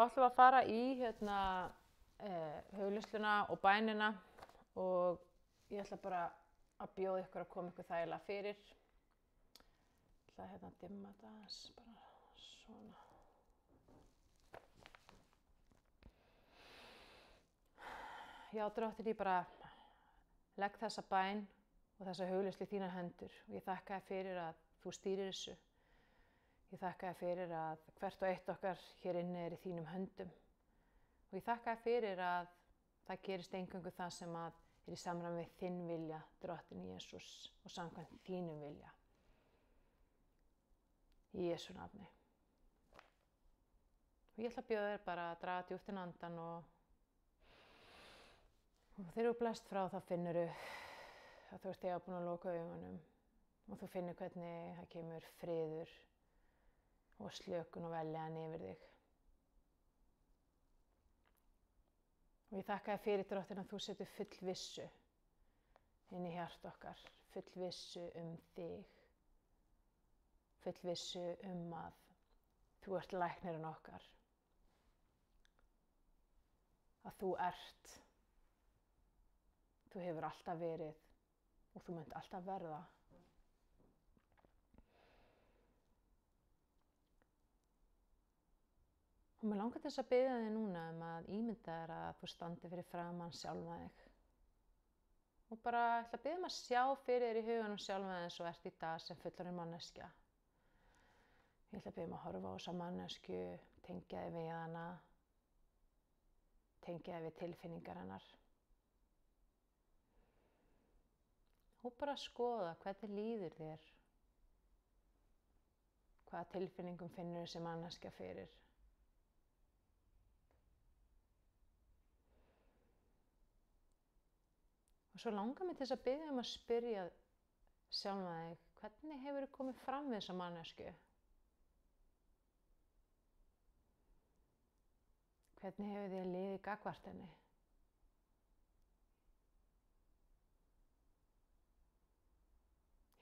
Þá ætlum við að fara í hugleiðsluna og bænina og ég ætla bara að bjóða ykkur að koma ykkur þægilega fyrir. Ég ætla að dimma þetta aðeins, bara svona. Já, Drottinn, ég bara legg þessa bæn og þessa hugleiðslu í þínar hendur og ég þakka þér fyrir að þú stýrir þessu. Ég þakka þér fyrir að hvert og eitt okkar hér inni í þínum höndum. Og ég þakka þér fyrir að það gerist eingöngu það sem að í samræmi við þinn vilja, Drottinn Jesús, og samkvæmt þínum vilja. Í Jesú nafni. Og ég ætla að bjóða þér bara að draga djúpt inn andann og þegar þú blæst frá þá finnurðu að þú ert þegar búin að loka augunum og þú finnur hvernig það kemur friður og slökun og veljan yfir þig. Og ég þakka þér fyrir, Drottinn, að þú setur full vissu inn í hjarta okkar, full vissu þig, full vissu að þú ert læknirinn okkar, að þú hefur alltaf verið og þú munt alltaf verða. Og mér langar til þess að biðja þig núna að ímynda þér að þú standi fyrir framan sjálfa þig. Og bara ætla að biðja að sjá fyrir þér í huganum sjálfa þig eins og ert í dag sem fullorðin manneskja. Ég ætla að biðja að horfa á þessa mannesku, tengja þig við hana, tengja þig við tilfinningar hennar. Og bara skoða hvernig líður þér. Hvaða tilfinningum finnur þessi manneskja fyrir. Og svo langar mig til þess að biðja að spyrja sjálfa þig, hvernig hefur þú komið fram við þessa mannesku? Hvernig hefur þér liðið gagnvart henni?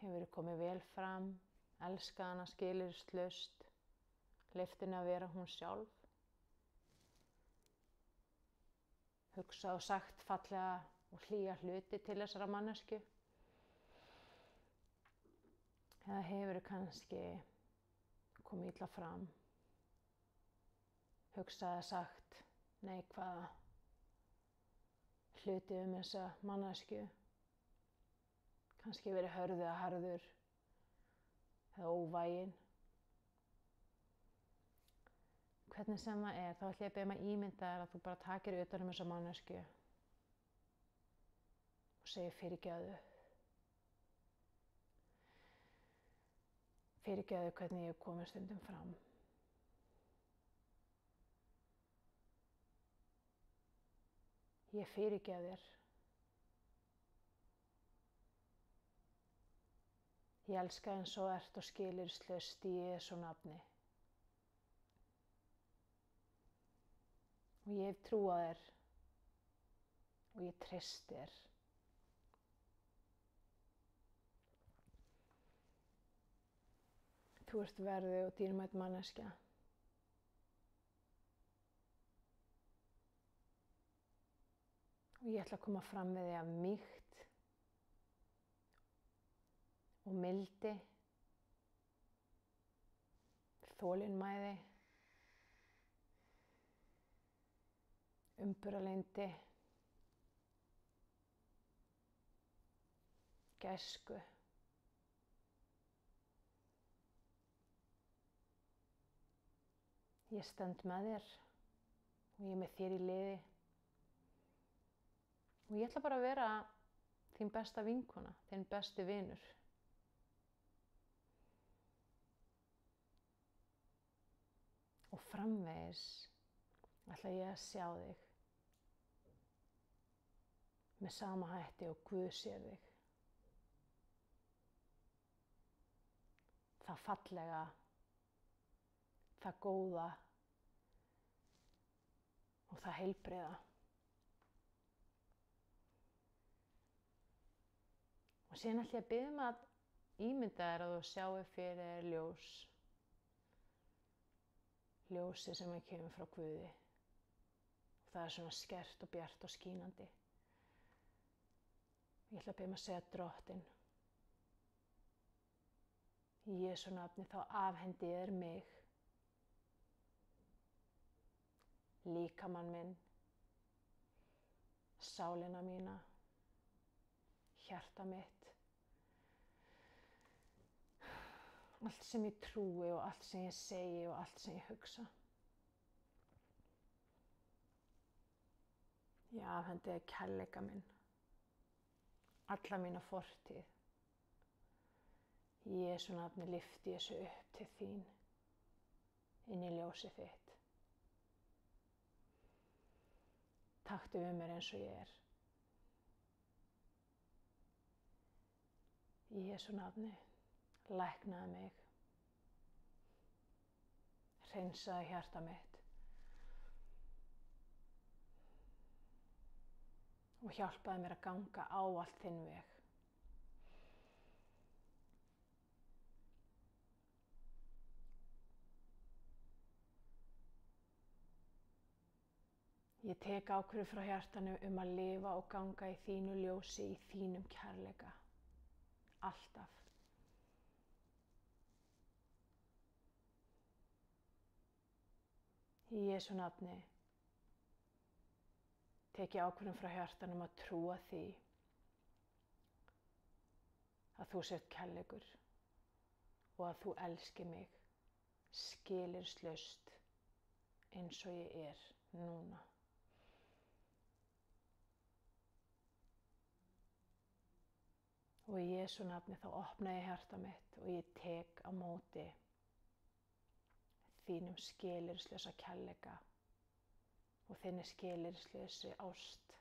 Hefur þú komið vel fram, elskað hana skilyrðislaust, leyft henni að vera hún sjálf? Hugsað og sagt fallega og hlýja hluti til þessara mannesku? Eða hefur þú kannski komið illa fram, hugsað og sagt neikvæða hluti þessa mannesku? Kannski verið hörð eða harður eða óvæginn. Hvernig sem það þá ætla ég að biðja að ímynda þér að þú bara takir utan þessa mannesku og segir fyrirgefðu. Fyrirgefðu hvernig ég hef komið stundum fram. Ég fyrirgef þér. Ég elska eins og ert og skilyrðislaust í Jesú nafni. Og ég hef trú á þér og ég treysti þér. Þú ert verðug og dýrmæt manneskja. Og ég ætla að koma fram við þig af mýkt og mildi, þolinmæði, umburðarlyndi, gæsku. Ég stend með þér og ég er með þér í liði. Og ég ætla bara að vera þín besta vinkona, þinn besti vinur. Og framvegis ætla ég að sjá þig með sama hætti og Guð sér þig. Það fallega, það góða og það heilbrigða. Og síðan ætla ég að biðja að ímynda þér að þú sjáir fyrir þér ljós. ljósi sem kemur frá Guði. Og það svona skert og bjart og skínandi. Ég ætla að byrja að segja Drottinn. Í Jesú nafni þá afhendi ég þér mig, líkamann minn, sálina mína, hjarta mitt, allt sem ég trúi og allt sem ég segi og allt sem ég hugsa. Ég afhendi þér kærleika minn, alla mína fortíð. Í Jesú nafni lyfti ég þessu upp til þín, inn í ljósið þitt. Taktu við mér eins og ég er. Í Jesú nafni læknaði mig, hreinsaði hjarta mitt og hjálpaði mér að ganga á allt þinn veg. Ég tek ákvörðun frá hjartanu að lifa og ganga í þínu ljósi, í þínum kærleika. Alltaf. Í Jesú nafni tek ég ákvörðun frá hjartanu að trúa því að þú sért kærleikur og að þú elskir mig skilyrðislaust eins og ég er núna. Og í Jesú nafni þá opna ég hjarta mitt og ég tek á móti þínum skilyrðislausa kærleika og þinni skilyrðislausi ást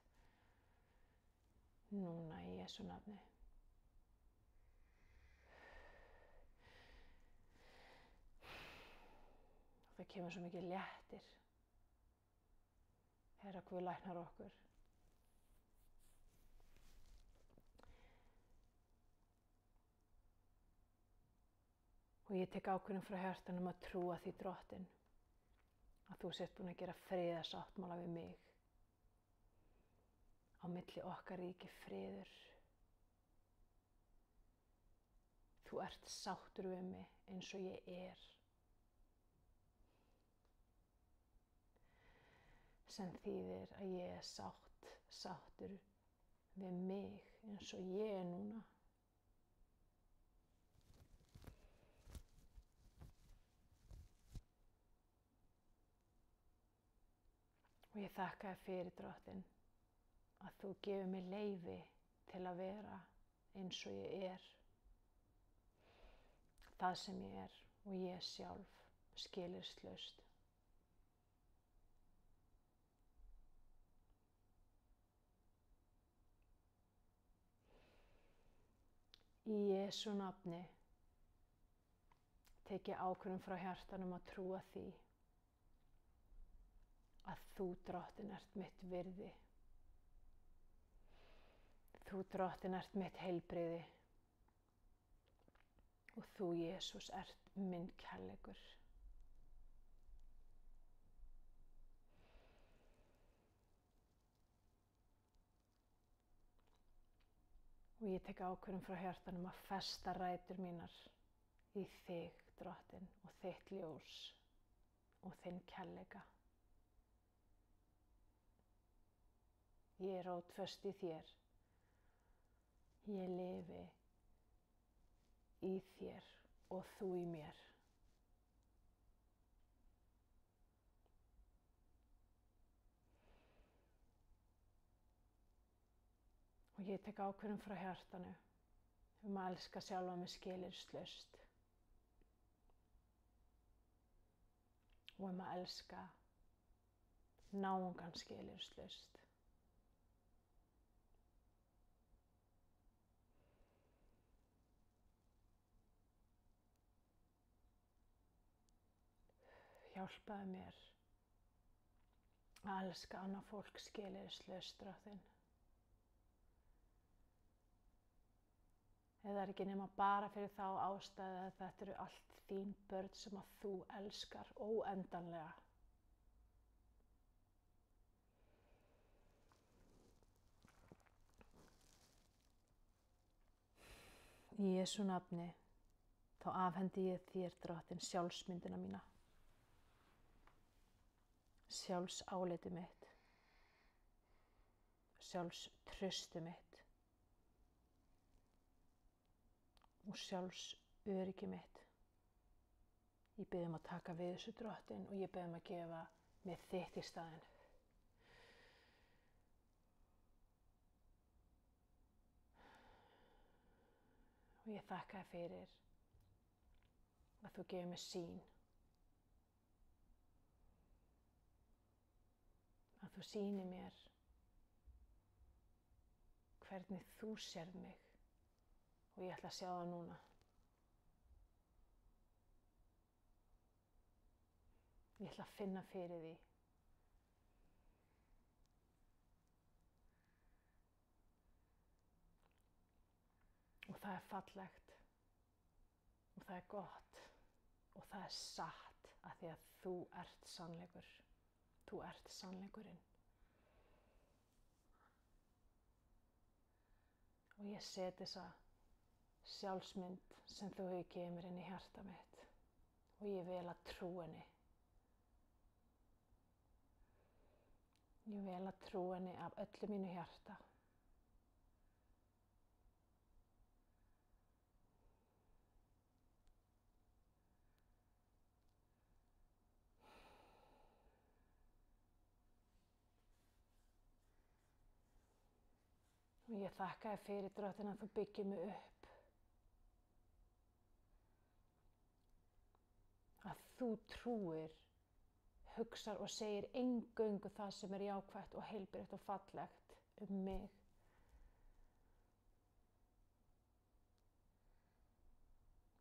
núna í Jesú nafni. Og það kemur svo mikið léttir þegar Guð læknar okkur. Og ég tek ákvörðun frá hjartanum að trúa því Drottinn að þú sért búin að gera friðarsáttmála við mig. Á milli okkar ríkir friður. Þú ert sáttur við mig eins og ég er. Sem þýðir að ég er sáttur við mig eins og ég er núna. Og ég þakka þér fyrir Drottinn að þú gefur mér leyfi til að vera eins og ég er. Það sem ég er og ég sjálf skilyrðislaust. Í Jesú nafni tek ég ákvörðun frá hjartanum að trúa því að þú, Drottinn, ert mitt virði. Þú, Drottinn, ert mitt heilbrigði og þú, Jesús, ert minn kærleikur. Og ég tek ákvörðun frá hjartanum að festa rætur mínar í þig, Drottinn, og þitt ljós og þinn kærleika. Ég er rótföst í þér. Ég lifi í þér og þú í mér. Og ég tek ákvörðun frá hjartanu að elska sjálfa mig skilyrðislaust og að elska náungan skilyrðislaust. Hjálpaðu mér að elska annað fólk skilyrðislaust, Drottinn. Eða er ekki nema bara fyrir þá ástæðu að þetta eru allt þín börn sem að þú elskar óendanlega. Í Jesú nafni þá afhendi ég þér, Drottinn, sjálfsmyndina mína, sjálfsáliti mitt, sjálfstrausti mitt og sjálfsöryggi mitt. Ég bið að taka við þessu, Drottinn, og ég bið að gefa mér þitt í staðinn. Og ég þakka þér fyrir að þú gefur mér sýn. Að þú sýnir mér hvernig þú sérð mig og ég ætla að sjá það núna. Ég ætla að finna fyrir því. Og það er fallegt og það er gott og það er satt af því að þú ert sannleikur. Þú ert sannleikurinn. Og ég set þessa sjálfsmynd sem þú hefur gefið mér inn í hjarta mitt og ég vel að trúa henni. Ég vel að trúa henni af öllu mínu hjarta. Og ég þakka þér fyrir, Drottinn, að þú byggir mig upp. Að þú trúir, hugsar og segir eingöngu það sem er jákvætt og heilbrigt og fallegt mig.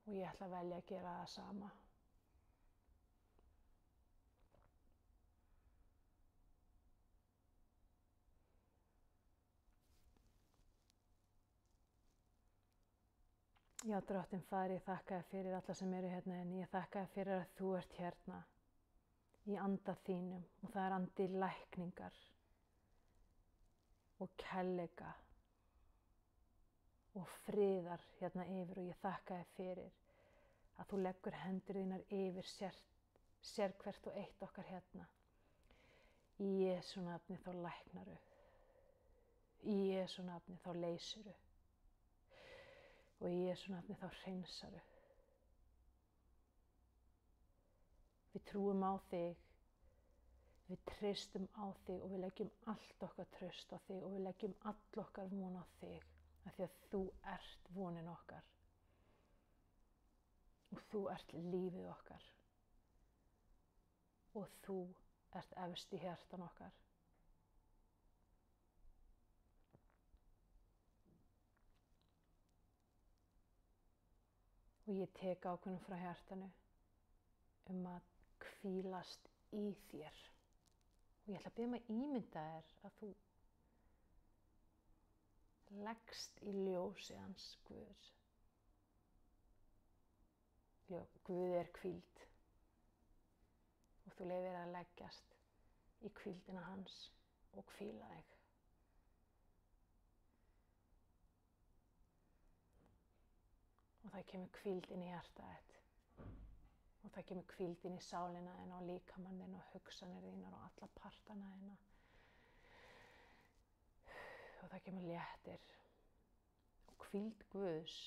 Og ég ætla að velja að gera það sama. Já, Drottinn Faðir, ég þakka þér fyrir alla sem eru hérna inni. Ég þakka þér fyrir að þú ert hérna í anda þínum og það er andi lækningar og kærleika og friðar hérna yfir og ég þakka þér fyrir að þú leggur hendur þínar yfir sérhvert og eitt okkar hérna. Í Jesú nafni þá læknaru. Í Jesú nafni þá leysuru. Og í Jesú nafni þá hreinsaru. Við trúum á þig, við treystum á þig og við leggjum allt okkar traust á þig og við leggjum all okkar von á þig af því að þú ert vonin okkar og þú ert lífið okkar og þú ert efst í hjartan okkar. Og ég tek ákvörðun frá hjartanu að hvílast í þér. Og ég ætla að biðja að ímynda þér að þú leggst í ljósi hans Guðs. Guð er hvíld og þú leyfir þér að leggjast í hvíldina hans og hvíla þig. Og það kemur hvíld inn í hjartað þitt og það kemur hvíld inn í sálina þína og líkamann þinn og hugsanir þínar og alla partana þína. Og það kemur léttir. Og hvíld Guðs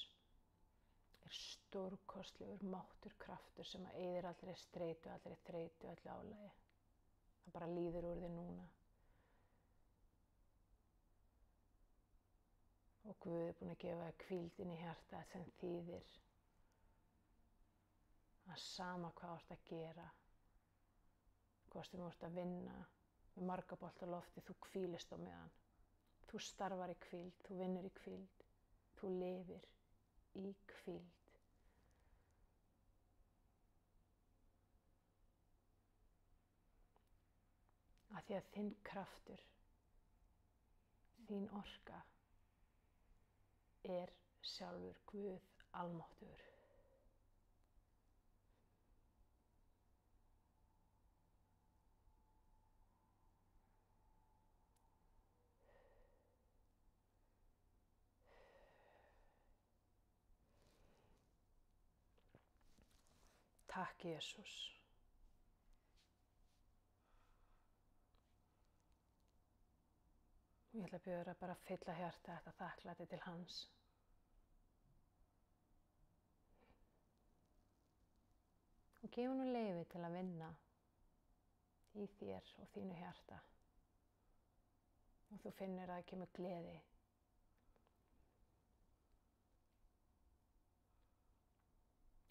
er stórkostlegur máttur kraftur sem að eyðir allri streitu, allri þreytu, öllu álagi. Það bara líður úr þér núna. Og Guð er búinn að gefa þér hvíld inn í hjartað sem þýðir að sama hvað þú ert að gera, hvort sem þú ert að vinna með margabolt á lofti, þú hvílist á meðan. Þú starfar í hvíld, þú vinnur í hvíld, þú lifir í hvíld. Af því að þinn kraftur, þín orka er sjálfur Guð almáttugur. Takk, Jesús. Ég ætla að bjóða þér að bara fylla hjarta þetta þakklæti til hans. Og gefa honum leyfi til að vinna í þér og þínu hjarta. Og þú finnur að það kemur gleði.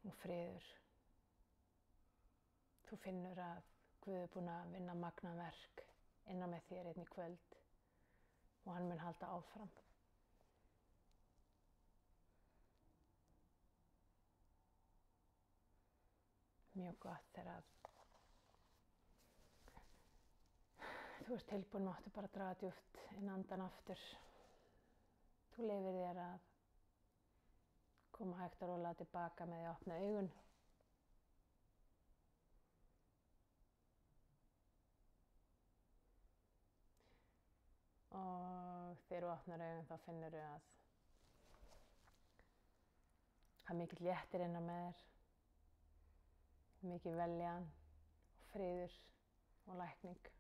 Og friður. Þú finnur að Guð er búinn að vinna magnað verk innan með þér einn í kvöld og hann mun halda áfram. Mjög gott þegar þú ert tilbúin, máttu bara draga djúpt inn andan aftur. Þú leyfir þér að koma hægt og rólega tilbaka með því að opna augun. Og þegar þú opnar augun þá finnur þú að það er mikill léttir innan með þér, mikil veljan og friður og lækning.